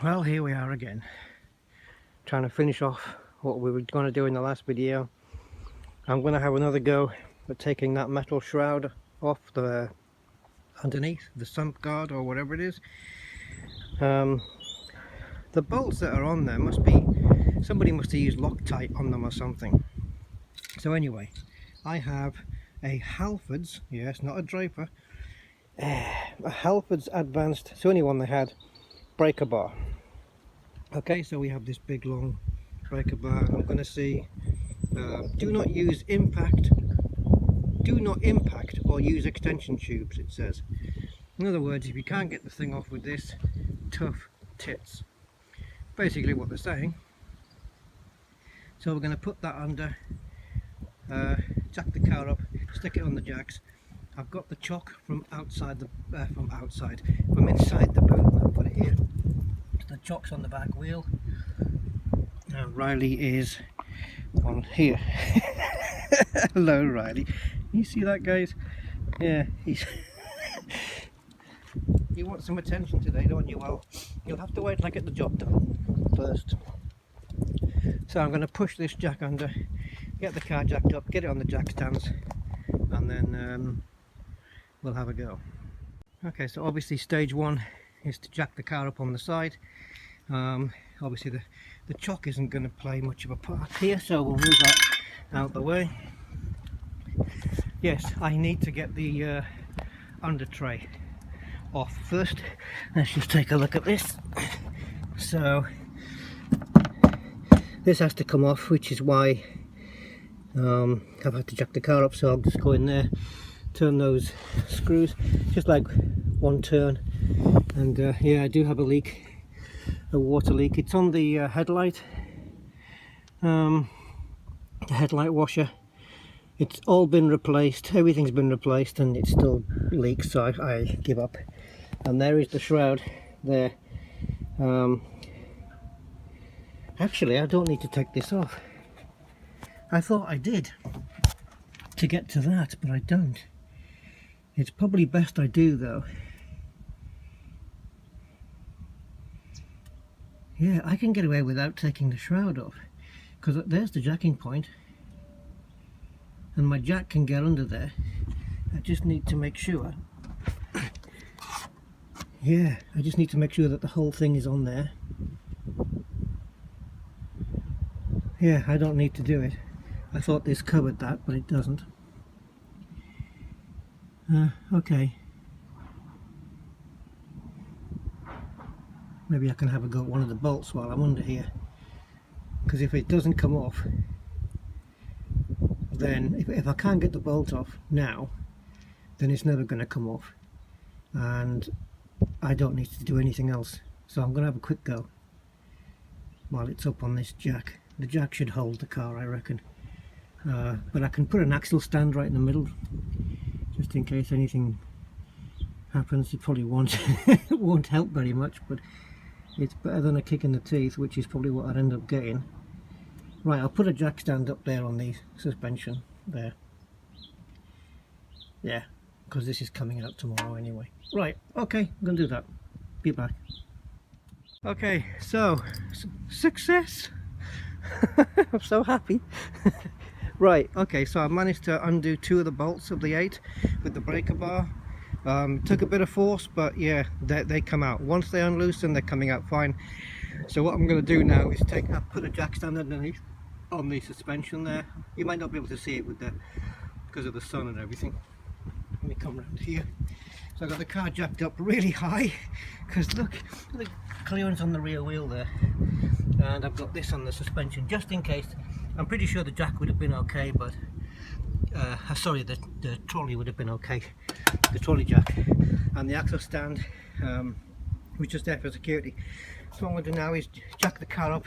Well, here we are again, trying to finish off what we were going to do in the last video. I'm going to have another go at taking that metal shroud off the underneath, the sump guard or whatever it is. The bolts that are on there must be, somebody must have used Loctite on them or something. So anyway, I have a Halfords, yes, not a Draper, a Halfords Advanced, it's the only one they had, breaker bar. Okay, so we have this big long breaker bar. I'm going to see, do not impact or use extension tubes, it says. In other words, if you can't get the thing off with this, tough tits. Basically what they're saying. So we're going to put that under, jack the car up, stick it on the jacks. I've got the chock from inside the boot. I'll put it here. The chock's on the back wheel. And Riley is on here. Hello, Riley. You see that, guys? Yeah, he's you want some attention today, don't you? Well, you'll have to wait till I get the job done first. So I'm going to push this jack under, get the car jacked up, get it on the jack stands, and then we'll have a go. Okay, so obviously stage one is to jack the car up on the side. Obviously the chock isn't going to play much of a part here, so we'll move that out the way. Yes, I need to get the under tray off first. Let's just take a look at this. So this has to come off, which is why I've had to jack the car up. So I'll just go in there, turn those screws, just like one turn, and yeah, I do have a leak, a water leak. It's on the headlight washer. It's all been replaced, everything's been replaced, and it still leaks, so I give up. And there is the shroud there. Actually, I don't need to take this off. I thought I did to get to that, but I don't. It's probably best I do, though. Yeah, I can get away without taking the shroud off, because there's the jacking point, and my jack can get under there. I just need to make sure. Yeah, I just need to make sure that the whole thing is on there. Yeah, I don't need to do it. I thought this covered that, but it doesn't. Okay. Maybe I can have a go at one of the bolts while I'm under here. Because if it doesn't come off, then if I can't get the bolt off now, then it's never going to come off. And I don't need to do anything else. So I'm going to have a quick go while it's up on this jack. The jack should hold the car, I reckon. But I can put an axle stand right in the middle, just in case anything happens. It probably won't, it won't help very much, but it's better than a kick in the teeth, which is probably what I'd end up getting. Right, I'll put a jack stand up there on the suspension, there. Yeah, because this is coming out tomorrow anyway. Right, okay, I'm going to do that. Be back. Okay, so, success! I'm so happy. Right, okay, so I managed to undo 2 of the bolts of the 8 with the breaker bar. Took a bit of force, but yeah, they come out. Once they unloosen, they're coming out fine. So what I'm going to do now is put a jack stand underneath on the suspension there. You might not be able to see it with because of the sun and everything. Let me come around here. So I've got the car jacked up really high, because look at the clearance on the rear wheel there. And I've got this on the suspension just in case. I'm pretty sure the jack would have been okay, but sorry, the trolley would have been okay, the trolley jack, and the axle stand was just there for security. So what I'm going to do now is jack the car up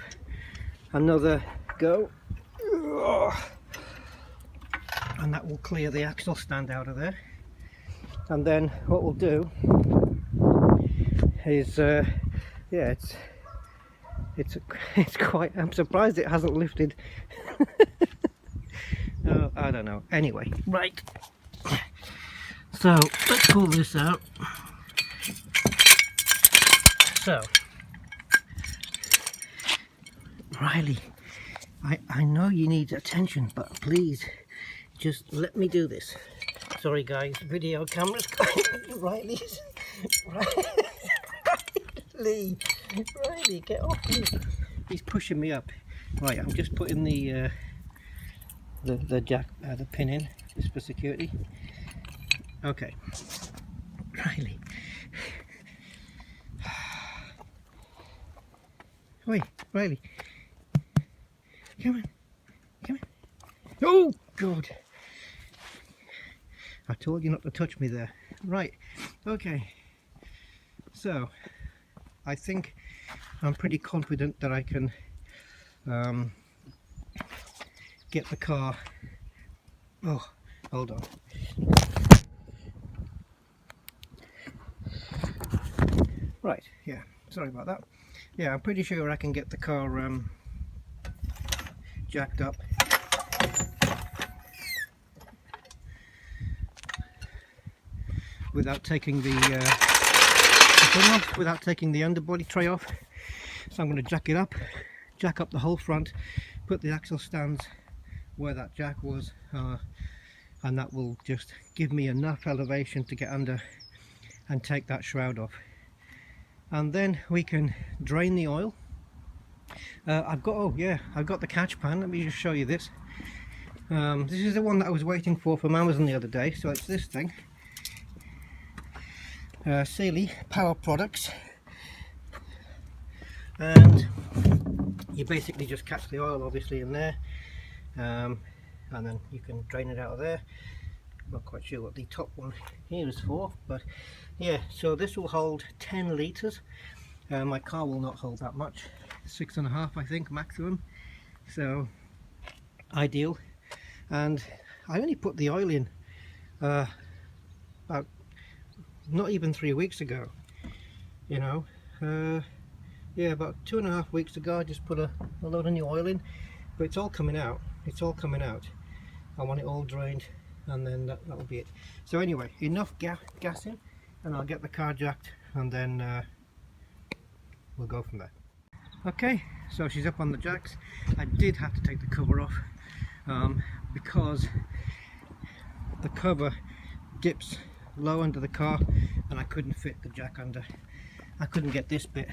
another go, and that will clear the axle stand out of there. And then what we'll do is yeah, it's quite, I'm surprised it hasn't lifted. Oh, I don't know. Anyway, right, so let's pull this out. So Riley, I know you need attention, but please just let me do this. Sorry guys, video camera's Riley's Riley, get off me. He's pushing me up. Right, I'm just putting the pin in just for security. Okay, Riley. Wait, Riley. Come on, come on. Oh God! I told you not to touch me there. Right, okay. So, I think I'm pretty confident that I can get the car. Oh, hold on. Right, yeah, sorry about that. Yeah, I'm pretty sure I can get the car jacked up. Without taking the thing off, without taking the underbody tray off. So I'm going to jack it up, jack up the whole front, put the axle stands where that jack was, and that will just give me enough elevation to get under and take that shroud off. And then we can drain the oil. I've got the catch pan. Let me just show you this. This is the one that I was waiting for from Amazon the other day. So it's this thing. Sealy Power Products, and you basically just catch the oil obviously in there, and then you can drain it out of there. I'm not quite sure what the top one here is for, but yeah, so this will hold 10 litres. My car will not hold that much, 6.5 I think maximum, so ideal. And I only put the oil in about not even 3 weeks ago, you know. Yeah, about 2.5 weeks ago I just put a load of new oil in, but it's all coming out. It's all coming out. I want it all drained, and then that will be it. So anyway, enough gas in, and I'll get the car jacked, and then we'll go from there. Okay, so she's up on the jacks. I did have to take the cover off because the cover dips low under the car and I couldn't fit the jack under. I couldn't get this bit.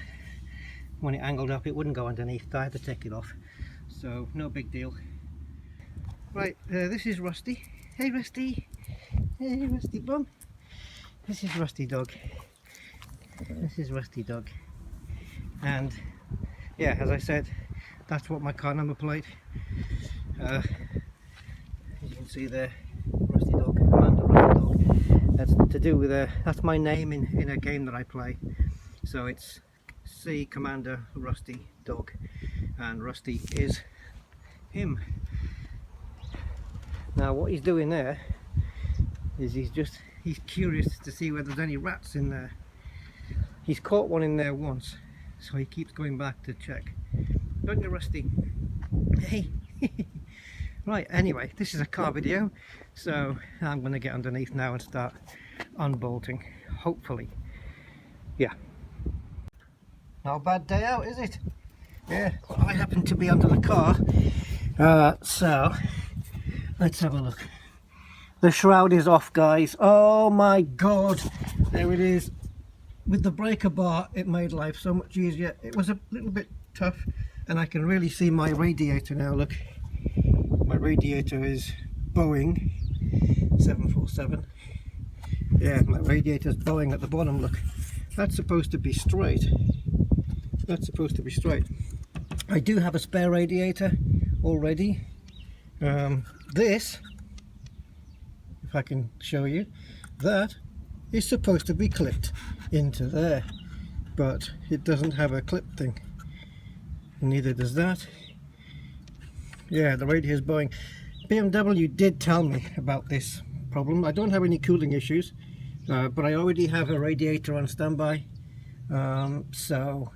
When it angled up, it wouldn't go underneath. I had to take it off, so no big deal. Right, this is Rusty. Hey Rusty. Hey Rusty bum. This is Rusty dog. This is Rusty dog. And yeah, as I said, that's what my car number plate. As you can see there, Rusty dog, Amanda Rusty dog. That's to do with that's my name in a game that I play. So it's C Commander Rusty dog, and Rusty is him. Now what he's doing there is he's curious to see whether there's any rats in there. He's caught one in there once, so he keeps going back to check. Don't you, Rusty? Hey. Right, anyway, this is a car video, so I'm going to get underneath now and start unbolting, hopefully. Yeah. Not a bad day out, is it? Yeah, I happen to be under the car, so let's have a look. The shroud is off, guys. Oh my god, there it is. With the breaker bar, it made life so much easier. It was a little bit tough, and I can really see my radiator now. Look, my radiator is Boeing 747. Yeah, my radiator's Boeing at the bottom. Look, that's supposed to be straight. That's supposed to be straight. I do have a spare radiator already. This, if I can show you, that is supposed to be clipped into there, but it doesn't have a clip thing. Neither does that. Yeah, the radiator's Boeing. BMW did tell me about this problem. I don't have any cooling issues, but I already have a radiator on standby, so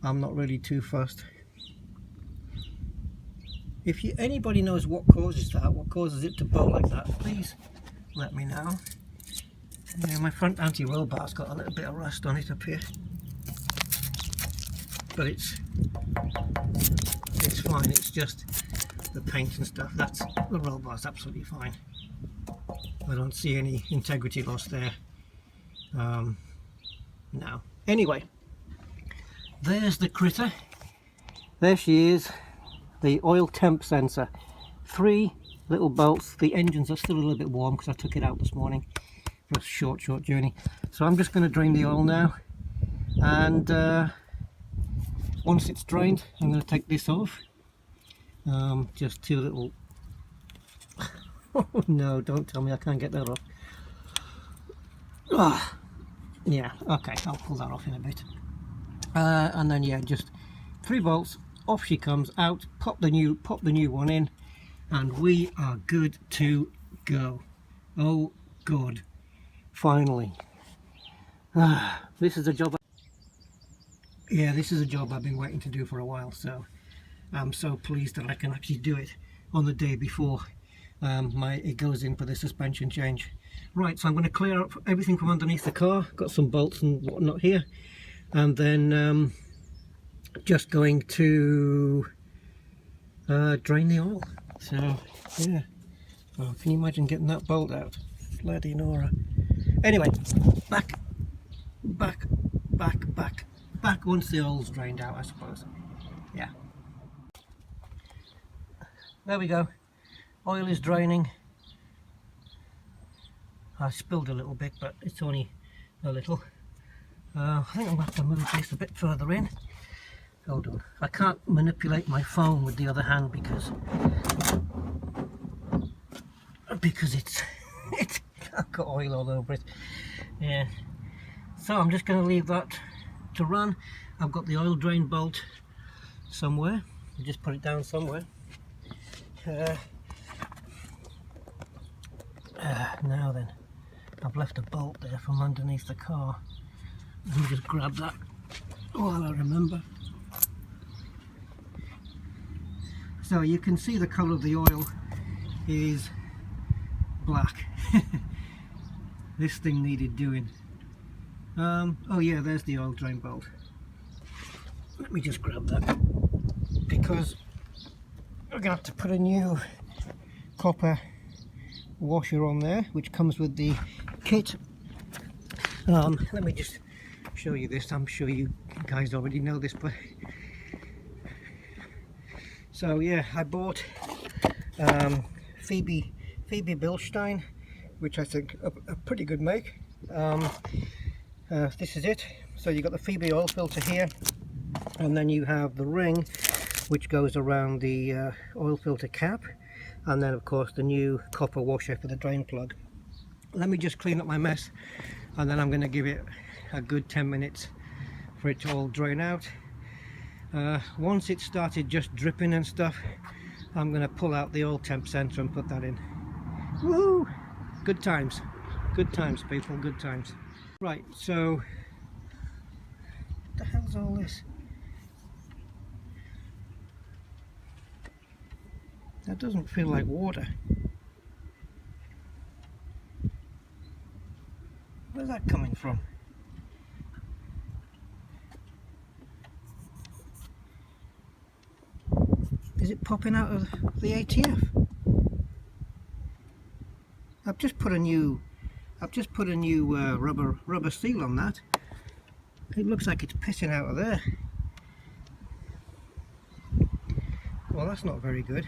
I'm not really too fussed. If anybody knows what causes that, what causes it to bow like that, please let me know. Yeah, my front anti-roll bar's got a little bit of rust on it up here, but it's it's fine. It's just the paint and stuff. That's the roll bar's absolutely fine. I don't see any integrity loss there. No. Anyway, there's the critter. There she is, the oil temp sensor. 3 little bolts. The engines are still a little bit warm because I took it out this morning for a short journey. So I'm just going to drain the oil now, and once it's drained I'm going to take this off. Just 2 little oh no, don't tell me I can't get that off. Yeah, okay, I'll pull that off in a bit. And then yeah, just 3 bolts, off she comes out, pop the new one in, and we are good to go. Oh god, finally. This is a job, yeah, this is a job I've been waiting to do for a while, so I'm so pleased that I can actually do it on the day before it goes in for the suspension change. Right, so I'm going to clear up everything from underneath the car. Got some bolts and whatnot here, and then just going to drain the oil. So yeah, oh, can you imagine getting that bolt out? Bloody Nora. Anyway, back once the oil's drained out, I suppose. Yeah, there we go. Oil is draining. I spilled a little bit, but it's only a little. I think I'm going to have to move this a bit further in. Hold on. I can't manipulate my phone with the other hand because it's I've got oil all over it. Yeah. So I'm just going to leave that to run. I've got the oil drain bolt somewhere. You just put it down somewhere. Now then, I've left a bolt there from underneath the car. Let me just grab that while I remember. So you can see the colour of the oil is black. This thing needed doing. Oh yeah, there's the oil drain bolt. Let me just grab that, because we're going to have to put a new copper washer on there, which comes with the kit. Let me just show you this. I'm sure you guys already know this, but so yeah, I bought Phoebe Bilstein, which I think a pretty good make. This is it. So you've got the Phoebe oil filter here, and then you have the ring which goes around the oil filter cap, and then of course the new copper washer for the drain plug. Let me just clean up my mess, and then I'm going to give it a good 10 minutes for it to all drain out. Once it started just dripping and stuff, I'm going to pull out the oil temp sensor and put that in. Woohoo! Good times people, good times. Right, so what the hell's all this? That doesn't feel like water. Where's that coming from? Is it popping out of the ATF? I've just put a new rubber seal on that. It looks like it's pissing out of there. Well, that's not very good.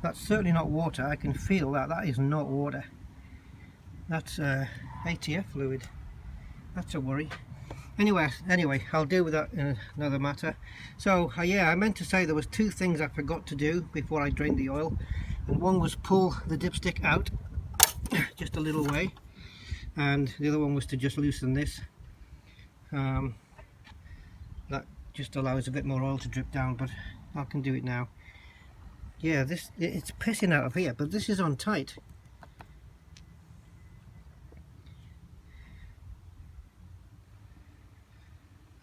That's certainly not water. I can feel that. That is not water. That's ATF fluid. That's a worry. Anyway, I'll deal with that in another matter. So yeah, I meant to say there was 2 things I forgot to do before I drained the oil, and one was pull the dipstick out just a little way, and the other one was to just loosen this. That just allows a bit more oil to drip down, but I can do it now. Yeah, it's pissing out of here, but this is on tight.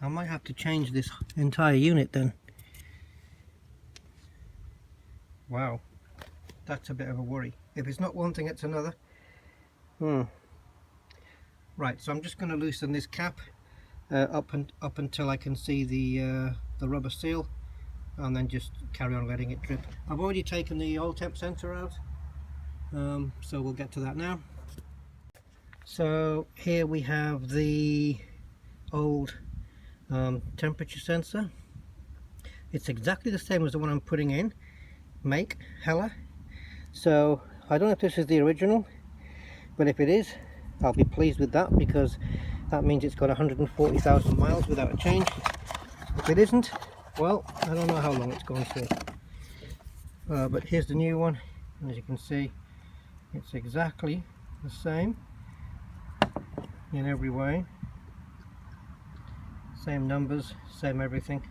I might have to change this entire unit then. Wow, that's a bit of a worry. If it's not one thing, it's another. Right, so I'm just going to loosen this cap up until I can see the rubber seal, and then just carry on letting it drip. I've already taken the oil temp sensor out, so we'll get to that now. So here we have the old temperature sensor. It's exactly the same as the one I'm putting in, make Hella. So I don't know if this is the original, but if it is, I'll be pleased with that, because that means it's got 140,000 miles without a change. If it isn't, well, I don't know how long it's gone for. But here's the new one, and as you can see, it's exactly the same in every way. Same numbers, same everything.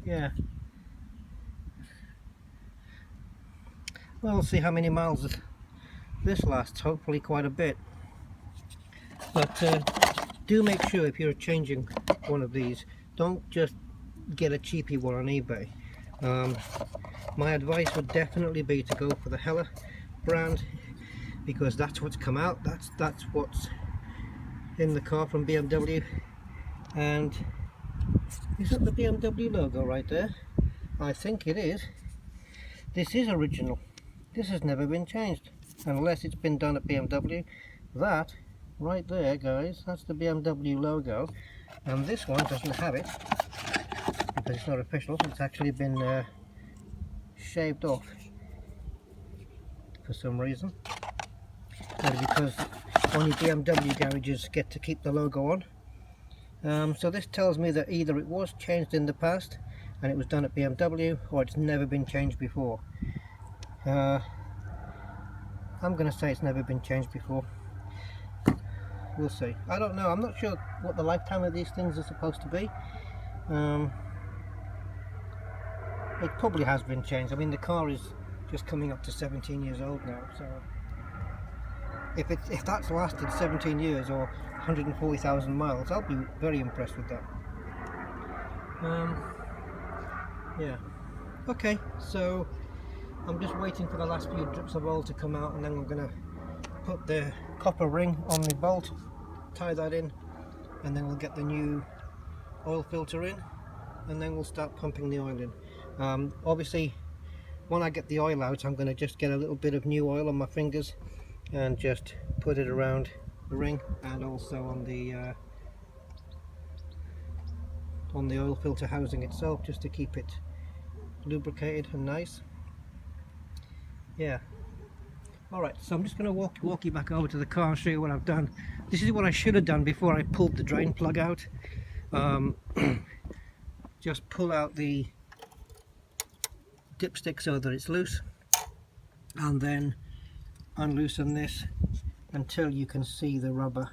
Yeah. Well, we'll see how many miles this lasts. Hopefully quite a bit. But do make sure if you're changing one of these, don't just get a cheapy one on eBay. My advice would definitely be to go for the Hella brand, because that's what's come out. That's what's in the car from BMW. And is that the BMW logo right there? I think it is. This is original. This has never been changed, unless it's been done at BMW. That right there, guys, that's the BMW logo, and this one doesn't have it because it's not official. It's actually been shaved off for some reason, maybe because only BMW garages get to keep the logo on. So this tells me that either it was changed in the past and it was done at BMW, or it's never been changed before. I'm going to say it's never been changed before. We'll see. I don't know. I'm not sure what the lifetime of these things is supposed to be. It probably has been changed. I mean, the car is just coming up to 17 years old now, so if that's lasted 17 years or 140,000 miles, I'll be very impressed with that. Yeah. Okay, so I'm just waiting for the last few drips of oil to come out, and then we're going to put the copper ring on the bolt, tie that in, and then we'll get the new oil filter in, and then we'll start pumping the oil in. Obviously when I get the oil out, I'm going to just get a little bit of new oil on my fingers and just put it around the ring, and also on the oil filter housing itself, just to keep it lubricated and nice. Yeah. Alright, so I'm just going to walk you back over to the car and show you what I've done. This is what I should have done before I pulled the drain plug out. Just pull out the dipstick so that it's loose, and then unloosen this until you can see the rubber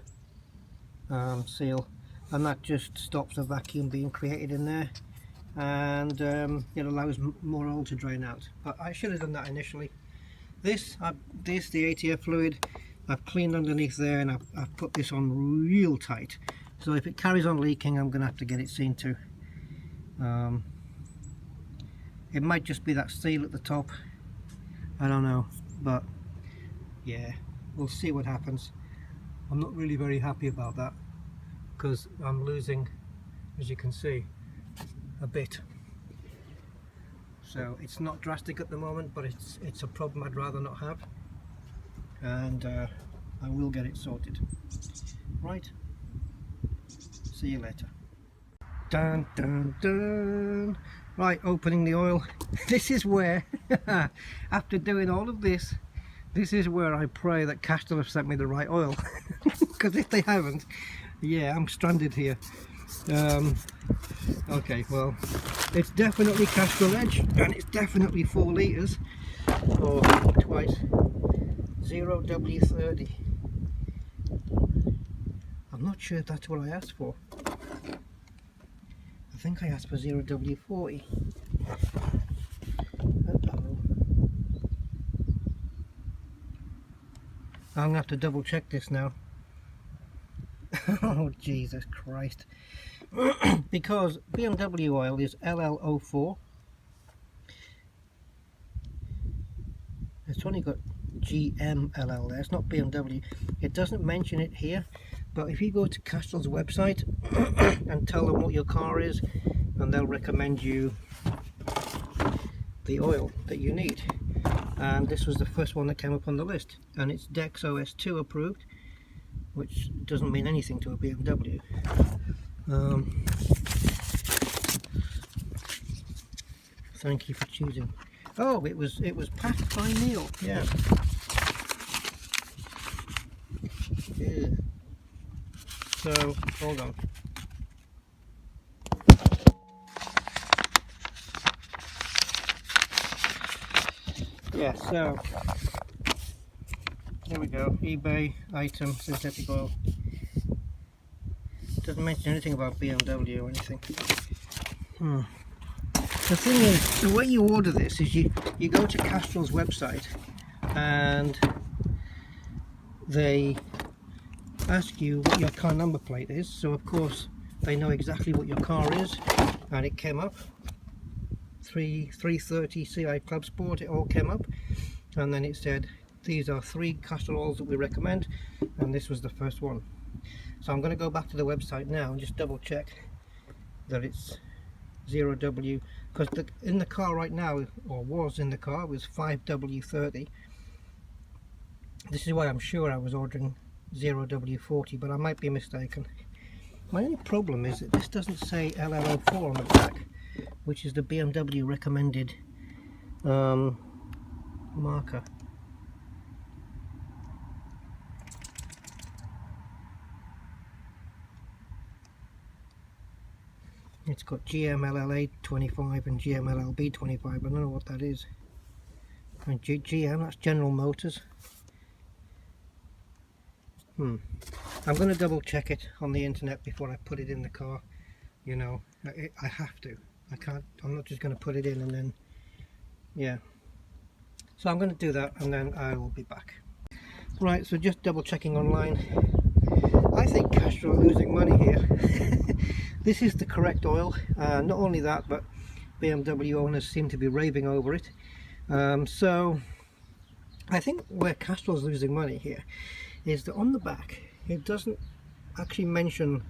seal, and that just stops a vacuum being created in there, and it allows more oil to drain out. But I should have done that initially. The ATF fluid, I've cleaned underneath there, and I've put this on real tight, so if it carries on leaking, I'm going to have to get it seen to. It might just be that seal at the top, I don't know, but yeah, we'll see what happens. I'm not really very happy about that, because I'm losing, as you can see, a bit. So it's not drastic at the moment, but it's a problem I'd rather not have, and I will get it sorted. Right, see you later. Dun dun dun. Right, opening the oil. This is where, after doing all of this, this is where I pray that Castrol have sent me the right oil, because if they haven't, yeah, I'm stranded here. Okay, well, it's definitely Castrol Edge, and it's definitely 4 litres, or twice, 0W30. I'm not sure if that's what I asked for. I think I asked for 0W40. Uh-oh. I'm going to have to double check this now. Oh, Jesus Christ. Because BMW oil is LL04. It's only got GMLL there, it's not BMW. It doesn't mention it here, But if you go to Castrol's website and tell them what your car is, and they'll recommend you the oil that you need. And this was the first one that came up on the list, and it's Dex OS2 approved, which doesn't mean anything to a BMW. Thank you for choosing. Oh, it was packed by Neil. Yeah. Yeah. So hold on. Yeah. So there we go. eBay item synthetic oil. Doesn't mention anything about BMW or anything. The thing is, the way you order this is you go to Castrol's website and they ask you what your car number plate is. So of course they know exactly what your car is, and it came up 330 CI Clubsport. It all came up, and then it said these are 3 Castrol oils that we recommend, and this was the first one. So I'm going to go back to the website now and just double check that it's 0W, because in the car right now, or was in the car, was 5W30. This is why I'm sure I was ordering 0W40, but I might be mistaken. My only problem is that this doesn't say LL04 on the back, which is the BMW recommended marker. It's got GMLLA 25 and GMLLB 25. I don't know what that is. And GM, that's General Motors. I'm going to double check it on the internet before I put it in the car. You know, I have to. I can't. I'm not just going to put it in and then, yeah. So I'm going to do that, and then I will be back. Right, so just double checking online. I think Castrol are losing money here. This is the correct oil. Not only that, but BMW owners seem to be raving over it. So I think where Castrol's losing money here is that on the back it doesn't actually mention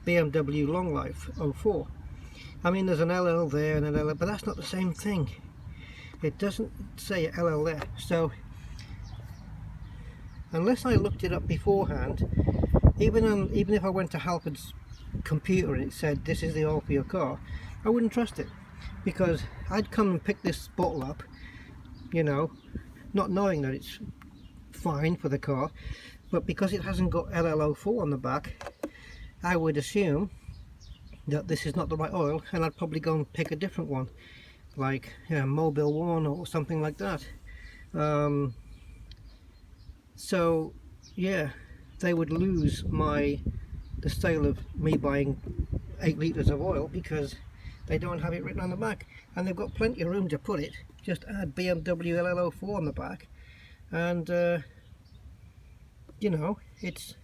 BMW Long Life 04. I mean, there's an LL there and an LL, but that's not the same thing. It doesn't say LL there. So unless I looked it up beforehand, even if I went to Halford's computer and it said this is the oil for your car, I wouldn't trust it, because I'd come and pick this bottle up, you know, not knowing that it's fine for the car, but because it hasn't got LL04 on the back, I would assume that this is not the right oil, and I'd probably go and pick a different one, like Mobile One or something like that. So yeah, they would lose the sale of me buying 8 litres of oil because they don't have it written on the back, and they've got plenty of room to put it. Just add BMW LL04 on the back, and you know, it's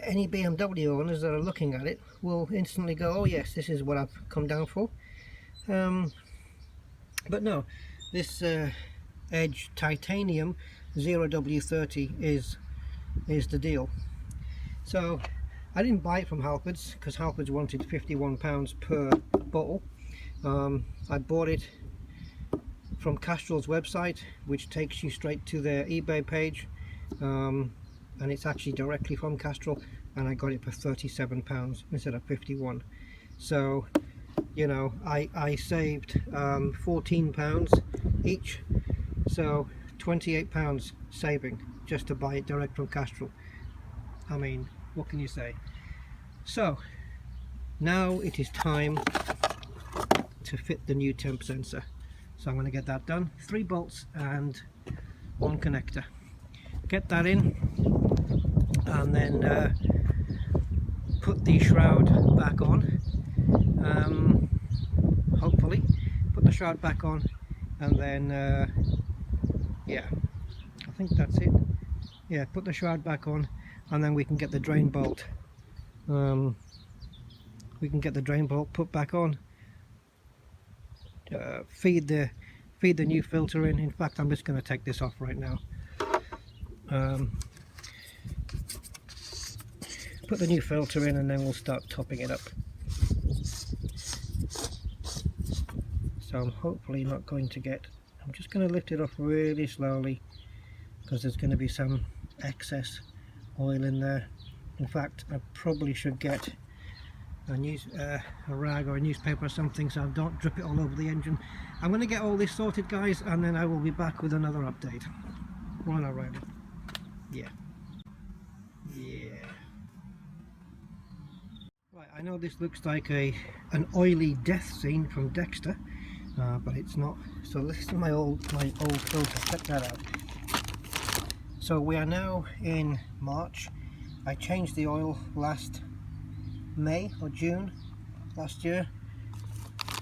any BMW owners that are looking at it will instantly go, oh yes, this is what I've come down for. But no, this Edge Titanium 0W30 is the deal. So I didn't buy it from Halfords because Halfords wanted £51 per bottle. I bought it from Castrol's website, which takes you straight to their eBay page, and it's actually directly from Castrol, and I got it for £37 instead of 51. So you know, I saved £14 each, so £28 saving just to buy it direct from Castrol. I mean, what can you say? So now it is time to fit the new temp sensor, so I'm going to get that done. 3 bolts and 1 connector. Get that in, and then put the shroud back on. Hopefully put the shroud back on, and then yeah, I think that's it. Yeah, put the shroud back on, and then we can get the drain bolt put back on, feed the new filter in. In fact, I'm just going to take this off right now. put the new filter in, and then we'll start topping it up. So I'm hopefully not going to get, I'm just going to lift it off really slowly, because there's going to be some excess oil in there. In fact, I probably should get a rag or a newspaper or something so I don't drip it all over the engine. I'm going to get all this sorted, guys, and then I will be back with another update. Right, alright. Yeah. Right, I know this looks like an oily death scene from Dexter, but it's not. So this is my old filter. Check that out. So we are now in March. I changed the oil last May or June last year,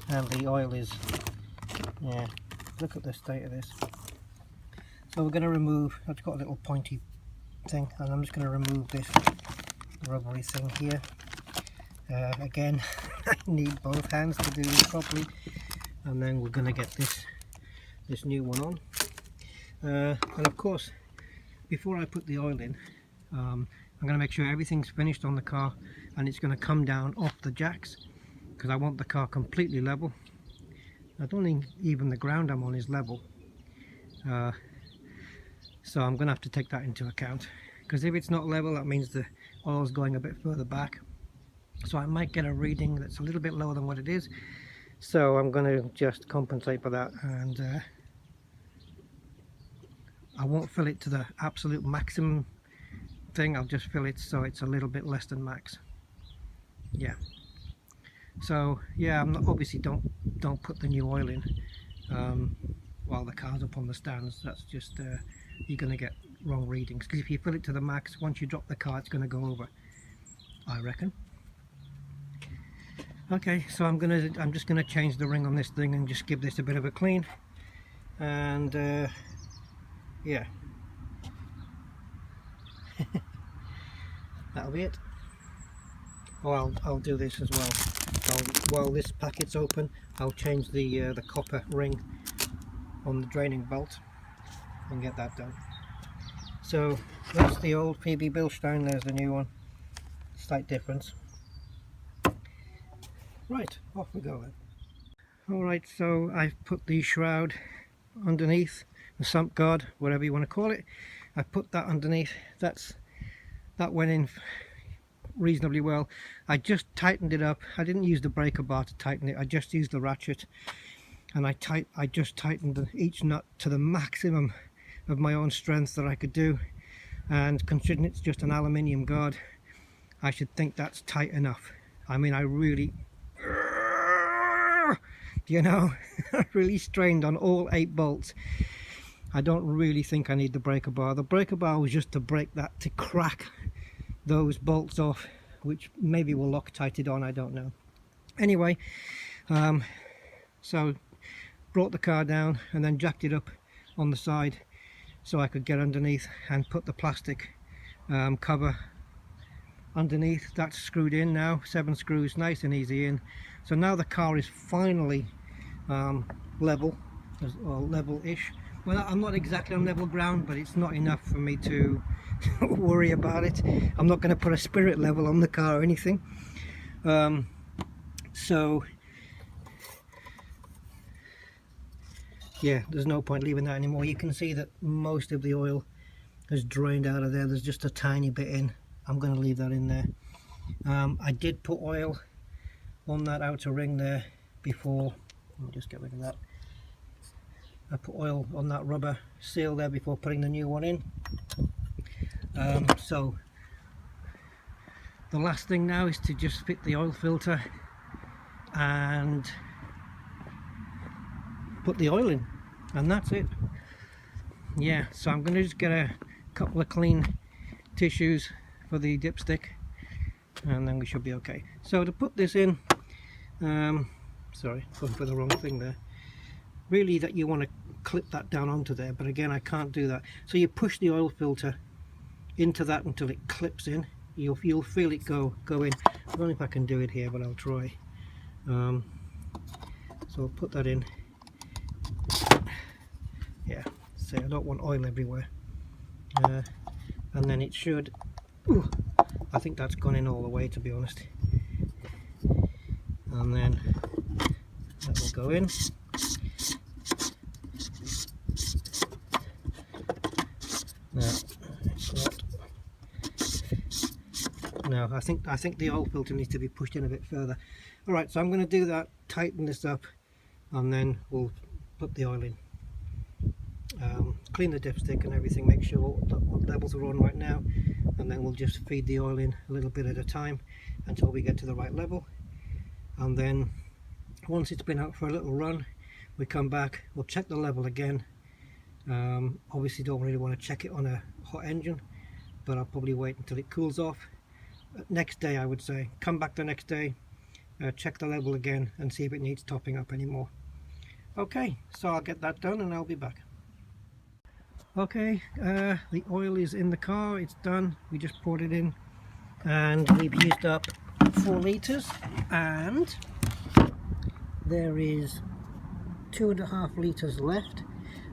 and the oil is, yeah, look at the state of this. So we're going to remove, I've got a little pointy thing, and I'm just going to remove this rubbery thing here. Again, I need both hands to do this properly, and then we're going to get this new one on. And of course, before I put the oil in, I'm going to make sure everything's finished on the car, and it's going to come down off the jacks, because I want the car completely level. I don't think even the ground I'm on is level, so I'm going to have to take that into account, because if it's not level, that means the oil's going a bit further back, so I might get a reading that's a little bit lower than what it is. So I'm going to just compensate for that, and I won't fill it to the absolute maximum thing. I'll just fill it so it's a little bit less than max. Yeah. So yeah, I'm not, obviously don't put the new oil in while the car's up on the stands. That's just you're going to get wrong readings, because if you fill it to the max, once you drop the car, it's going to go over, I reckon. Okay, so I'm just gonna change the ring on this thing and just give this a bit of a clean, and yeah. That'll be it. Oh, I'll do this as well. While this packet's open, I'll change the copper ring on the draining bolt and get that done. So that's the old PB Bilstein, there's the new one. Slight difference. Right, off we go then. Alright, so I've put the shroud underneath, the sump guard, whatever you want to call it. I put that underneath. That went in reasonably well. I just tightened it up. I didn't use the breaker bar to tighten it, I just used the ratchet, and I just tightened each nut to the maximum of my own strength that I could do, and considering it's just an aluminium guard, I should think that's tight enough. I mean, I really, you know, I really strained on all 8 bolts. I don't really think I need the breaker bar. The breaker bar was just to break that, to crack those bolts off, which maybe will Loctite it on, I don't know. Anyway, so brought the car down and then jacked it up on the side so I could get underneath and put the plastic cover underneath. That's screwed in now, 7 screws, nice and easy in. So now the car is finally level, or level-ish. Well, I'm not exactly on level ground, but it's not enough for me to worry about it. I'm not going to put a spirit level on the car or anything. So yeah, there's no point leaving that anymore. You can see that most of the oil has drained out of there. There's just a tiny bit in. I'm going to leave that in there. I did put oil on that outer ring there before. Let me just get rid of that. I put oil on that rubber seal there before putting the new one in. So the last thing now is to just fit the oil filter and put the oil in, and that's it. Yeah, so I'm going to just get a couple of clean tissues for the dipstick, and then we should be okay. So to put this in, sorry, going for the wrong thing there. Really, that you want to clip that down onto there, but again I can't do that. So you push the oil filter into that until it clips in. You'll feel it go in. I don't know if I can do it here, but I'll try. So I'll put that in. Yeah, so I don't want oil everywhere. And then it should I think that's gone in all the way, to be honest. And then that will go in. No, I think the oil filter needs to be pushed in a bit further. Alright, so I'm going to do that, tighten this up, and then we'll put the oil in. Clean the dipstick and everything, make sure what levels are on right now, and then we'll just feed the oil in a little bit at a time until we get to the right level. And then once it's been out for a little run, we come back, we'll check the level again. Obviously don't really want to check it on a hot engine, but I'll probably wait until it cools off. Next day, I would say, come back the next day, check the level again and see if it needs topping up anymore. Okay, so I'll get that done and I'll be back. Okay, the oil is in the car, it's done, we just poured it in, and we've used up 4 litres, and there is 2.5 litres left,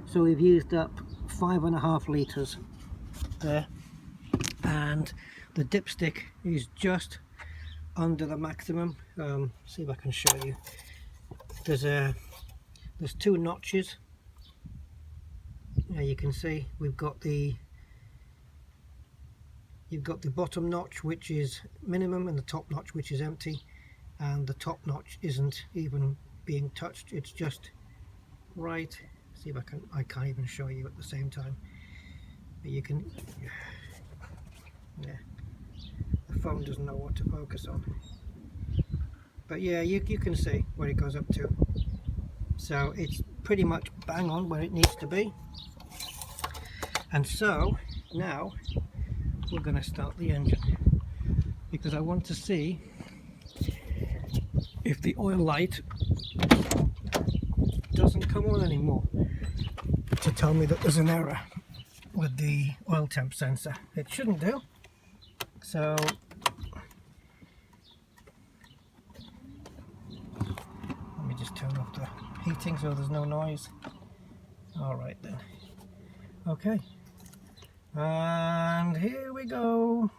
so we've used up 5.5 litres there, and the dipstick is just under the maximum. See if I can show you. There's 2 notches. Now you can see you've got the bottom notch, which is minimum, and the top notch, which is empty, and the top notch isn't even being touched, it's just right. See if I can't even show you at the same time, but you can, yeah, the phone doesn't know what to focus on, but yeah, you can see where it goes up to, so it's pretty much bang on where it needs to be. And so now we're going to start the engine, because I want to see if the oil light doesn't come on anymore to tell me that there's an error with the oil temp sensor. It shouldn't do. So let me just turn off the heating so there's no noise. Alright then. Okay. And here we go.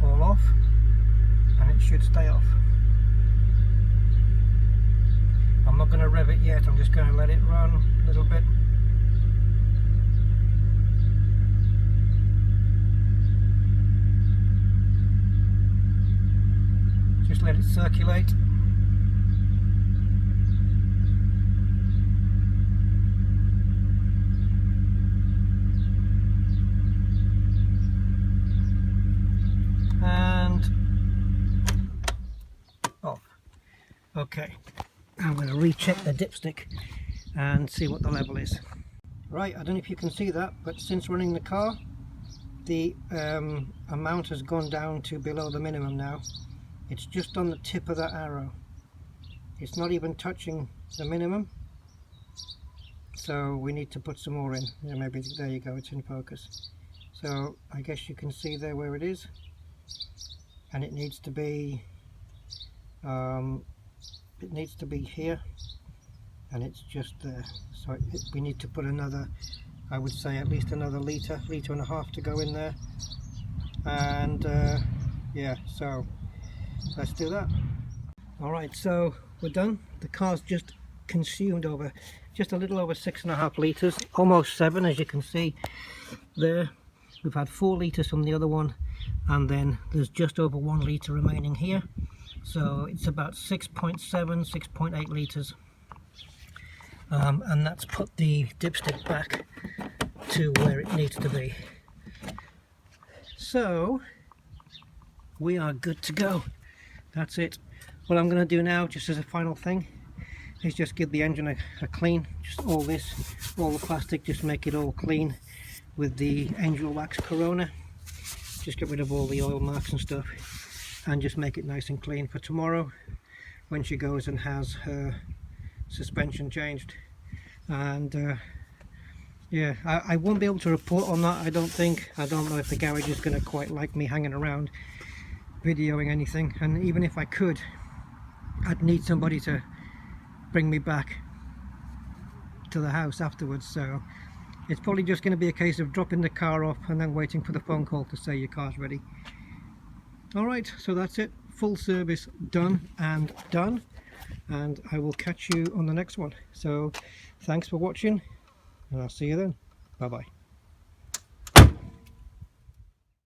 All off, and it should stay off. I'm not going to rev it yet, I'm just going to let it run a little bit. Just let it circulate. And off. Okay, I'm going to recheck the dipstick and see what the level is. Right, I don't know if you can see that, but since running the car, the amount has gone down to below the minimum now. It's just on the tip of that arrow. It's not even touching the minimum, so we need to put some more in. Yeah, maybe there you go, it's in focus. So I guess you can see there where it is, and it needs to be here, and it's just there. So we need to put another, I would say at least another litre and a half to go in there. And yeah, so let's do that. Alright, so we're done. The car's just consumed just a little over 6.5 litres, almost 7, as you can see there. We've had 4 litres from the other one, and then there's just over 1 litre remaining here, so it's about 6.8 litres, and that's put the dipstick back to where it needs to be. So we are good to go. That's it. What I'm going to do now, just as a final thing, is just give the engine a clean. Just all the plastic, just make it all clean with the Angel Wax Corona. Just get rid of all the oil marks and stuff, and just make it nice and clean for tomorrow when she goes and has her suspension changed. And yeah, I won't be able to report on that, I don't think. I don't know if the garage is going to quite like me hanging around videoing anything, and even if I could, I'd need somebody to bring me back to the house afterwards, so it's probably just going to be a case of dropping the car off and then waiting for the phone call to say your car's ready. Alright, so that's it. Full service done and done. And I will catch you on the next one. So thanks for watching, and I'll see you then. Bye bye.